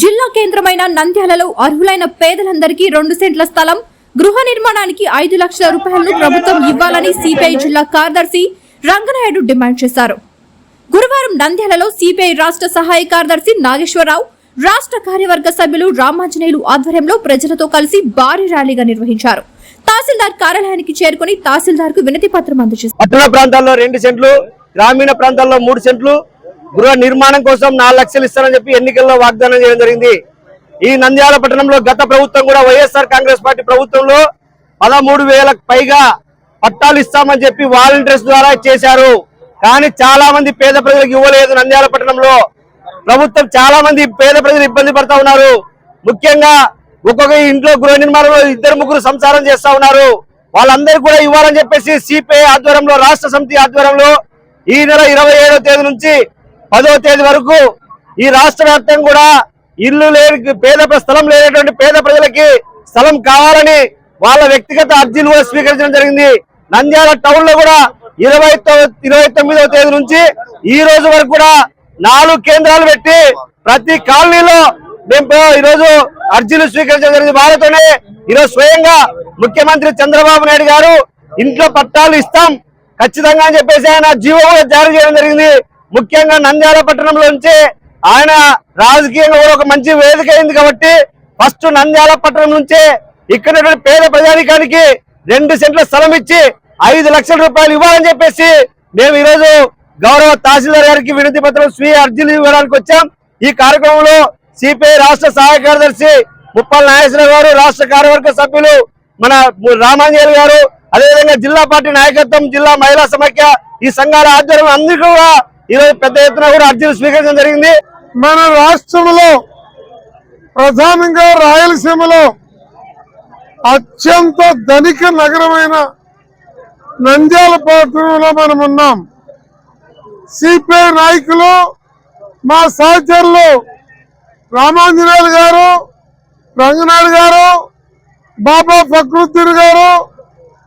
జిల్లా కేంద్రమైన నంద్యాలలో అర్హులైన పేదలందరికీ 2 సెంట్ల స్థలం, గృహ నిర్మాణానికి 5 లక్షల రూపాయలను ప్రభుత్వం ఇవ్వాలని సిపిఐ జిల్లా కార్యదర్శి రంగనాయుడు డిమాండ్ చేశారు. గురువారం నంద్యాలలో సిపిఐ రాష్ట్ర సహాయ కార్యదర్శి నాగేశ్వరరావు, రాష్ట్ర కార్యవర్గ సభ్యులు రామాంజనేయులు ఆధ్వర్యంలో ప్రజలతో కలిసి భారీ ర్యాలీగా నిర్వహించారు. తహసీల్దార్ కార్యాలయానికి చేరుకుని తహసీల్దార్ కు వినతి పత్రం అందజేశారు. పట్టణ ప్రాంతాల్లో 2 సెంట్లు, గ్రామీణ ప్రాంతాల్లో 3 సెంట్లు గృహ నిర్మాణం కోసం 4 లక్షలు ఇస్తారని చెప్పి ఎన్నికల్లో వాగ్దానం చేయడం జరిగింది. ఈ నంద్యాల పట్టణంలో గత ప్రభుత్వం కూడా వైఎస్ఆర్ కాంగ్రెస్ పార్టీ ప్రభుత్వంలో 13,000కు పైగా పట్టాలు ఇస్తామని చెప్పి వాలంటీర్స్ ద్వారా చేశారు. కానీ చాలా మంది పేద ప్రజలకు ఇవ్వలేదు. నంద్యాల పట్టణంలో ప్రభుత్వం చాలా మంది పేద ప్రజలు ఇబ్బంది పడతా ఉన్నారు. ముఖ్యంగా ఒక్కొక్క ఇంట్లో గృహ నిర్మాణంలో 2-3 సంసారం చేస్తా ఉన్నారు. వాళ్ళందరికీ కూడా ఇవ్వాలని చెప్పేసి సిపిఐ ఆధ్వర్యంలో, రాష్ట్ర సమితి ఆధ్వర్యంలో ఈ నెల 27వ తేదీ నుంచి 10వ తేదీ వరకు ఈ రాష్ట్ర వ్యాప్తంగా కూడా ఇల్లు లేని స్థలం లేనటువంటి పేద ప్రజలకి స్థలం కావాలని వాళ్ళ వ్యక్తిగత అర్జీలు కూడా స్వీకరించడం జరిగింది. నంద్యాల టౌన్ లో కూడా 29వ తేదీ నుంచి ఈ రోజు వరకు కూడా 4 కేంద్రాలు పెట్టి ప్రతి కాలనీలో మేము ఈరోజు అర్జీలు స్వీకరించడం జరిగింది. వాళ్ళతోనే ఈరోజు స్వయంగా ముఖ్యమంత్రి చంద్రబాబు నాయుడు గారు ఇంట్లో పట్టాలు ఇస్తాం ఖచ్చితంగా అని చెప్పేసి ఆయన జీవో కూడా జారీ చేయడం జరిగింది. ముఖ్యంగా నంద్యాల పట్టణంలో నుంచి ఆయన రాజకీయంగా కూడా ఒక మంచి వేదిక అయింది కాబట్టి ఫస్ట్ నంద్యాల పట్టణం నుంచే ఇక్కడ పేద ప్రజానికానికి 2 సెంట్ల స్థలం ఇచ్చి 5 లక్షల రూపాయలు ఇవ్వాలని చెప్పేసి మేము ఈరోజు గౌరవ తహసీల్దార్ గారికి వినతి పత్రం స్వీయ అర్జీలు ఇవ్వడానికి వచ్చాం. ఈ కార్యక్రమంలో సిపిఐ రాష్ట్ర సహాయ కార్యదర్శి ముప్పల నాగేశ్వరరావు గారు, రాష్ట్ర కార్యవర్గ సభ్యులు మన రామాంజనేయులు గారు, అదేవిధంగా జిల్లా పార్టీ నాయకత్వం, జిల్లా మహిళా సమైక్య, ఈ సంఘాల ఆధ్వర్యంలో అందరికీ కూడా ఈరోజు పెద్ద ఎత్తున కూడా అర్జీలు స్వీకరించడం జరిగింది. మన రాష్ట్రంలో ప్రధానంగా రాయలసీమలో అత్యంత ధనిక నగరమైన నంద్యాల పట్టణంలో మనం ఉన్నాం. సిపిఐ నాయకులు, మా సహచరులు రామాంజనేయులు గారు, రంగనాయుడు గారు, బాబా ఫక్రుద్దీన్ గారు,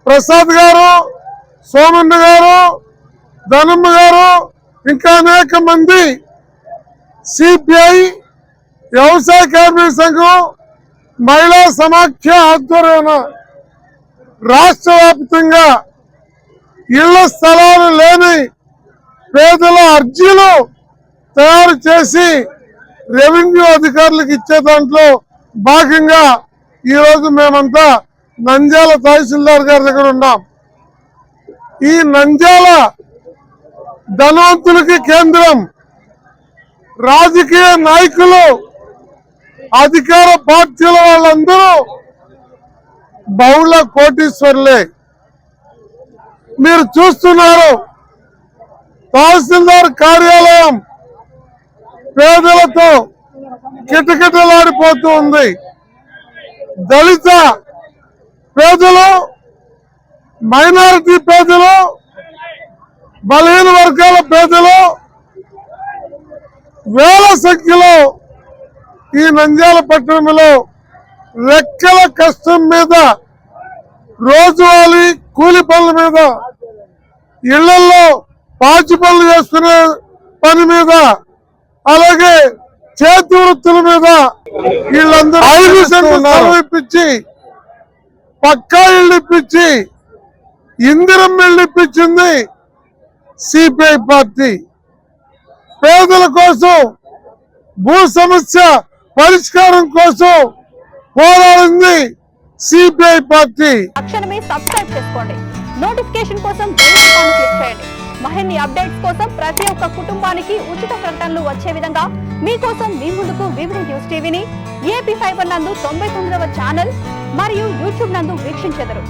ప్రసాద్ గారు, సోమన్న గారు, ధనమ్మ గారు, ఇంకా అనేక మంది సిపిఐ, వ్యవసాయ కార్మిక సంఘం, మహిళా సమాఖ్య ఆధ్వర్యాన రాష్ట్ర వ్యాప్తంగా ఇళ్ల స్థలాలు లేని పేదల అర్జీలు తయారు చేసి రెవెన్యూ అధికారులకు ఇచ్చే దాంట్లో భాగంగా ఈరోజు మేమంతా నంద్యాల తహసీల్దార్ గారి దగ్గర ఉన్నాం. ఈ నంద్యాల ధనవంతులకి కేంద్రం, రాజకీయ నాయకులు, అధికార పార్టీల వాళ్ళందరూ బహుళ కోటీశ్వర్లే. మీరు చూస్తున్నారు, తహసీల్దార్ కార్యాలయం పేదలతో కిటకిటలాడిపోతూ ఉంది. దళిత పేదలు, మైనారిటీ పేదలు, బలహీన వర్గాల పేదలు వేల సంఖ్యలో ఈ నంద్యాల పట్టణంలో రెక్కల కష్టం మీద, రోజువారీ కూలి పనుల మీద, ఇళ్లలో పాచి పనులు చేసుకునే పని మీద, అలాగే చేతి వృత్తుల మీద వీళ్ళందరూ 5 సెంట్లు స్థలం ఇప్పించి, పక్కా ఇళ్ళు ఇప్పించి, ఇందిరం ఇళ్ళు ఇప్పించింది సిపిఐ పార్టీ. పేదల కోసం, భూ సమస్య పరిష్కారం కోసం పోరాడింది సిపిఐ పార్టీ. తక్షణమే సబ్స్క్రైబ్ చేసుకోండి. నోటిఫికేషన్ కోసం బెల్ ఐకాన్ క్లిక్ చేయండి. మరిన్ని అప్డేట్స్ కోసం ప్రతి ఒక్క కుటుంబానికి ఉచిత ప్రకటనలు వచ్చే విధంగా మీకోసం మీ ముందుకు వివిధ న్యూస్ టీవీని AP ఫైబర్ నందు 99వ ఛానల్ మరియు యూట్యూబ్ నందు వీక్షించెదరు.